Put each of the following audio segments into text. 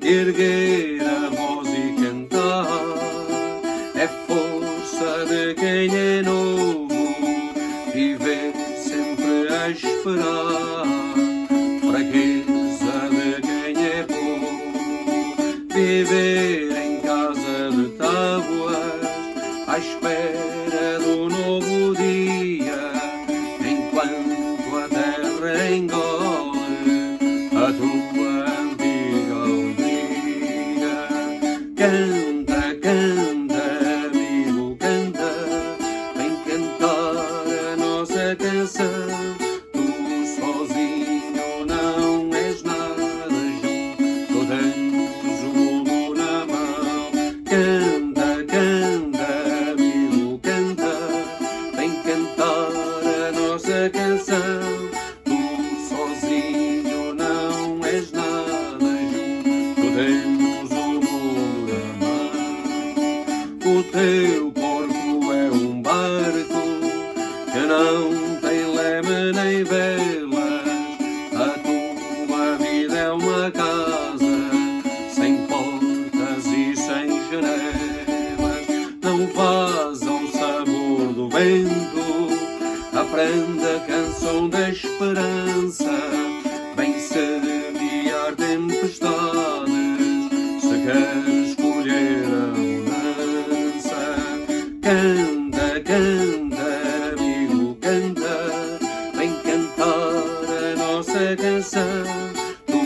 erguer a voz e cantar. É força de quem é novo, viver sempre a esperar. Fraqueza de quem é bom, viver em casa de tábuas, à espera do novo dia, enquanto a terra engole a tua antiga alegria. Canta, canta, amigo, canta, vem cantar a nossa canção. Tu sozinho não és nada, junto temos o mundo na mão. Canta, canta, amigo, canta, vem cantar a nossa canção. Tu sozinho não és nada, junto temos o mundo na mão. O teu corpo é um barco que não tem leme nem velas. A tua vida é uma casa sem portas e sem janelas. Não vás ao sabor do vento, aprende a canção da esperança. Vem semear tempestades, se queres escolher a mudança. Canta, canta, amigo, canta, vem cantar a nossa canção. Tu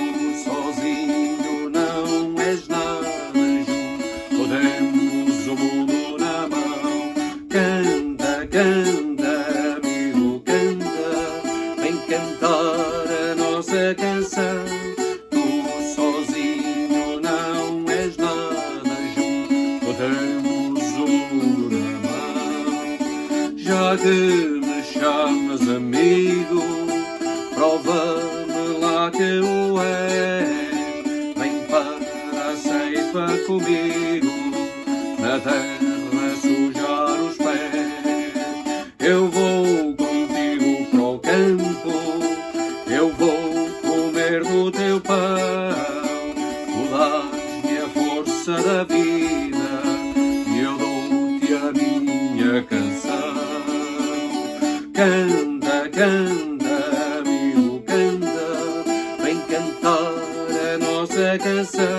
sozinho não és nada, junto temos o mundo na mão. Canta, canta, amigo, canta, vem cantar a nossa canção. Tu sozinho não és nada, junto temos o mundo na mão. Já que me chamas amigo, prova-me lá que o és. Vem para a ceifa comigo, na terra sujar os pés. Eu vou contigo para o campo, eu vou comer do teu pão. Tu dás-me a força da vida e eu dou-te a minha canção. Canta, canta, amigo, canta, vem cantar a nossa canção.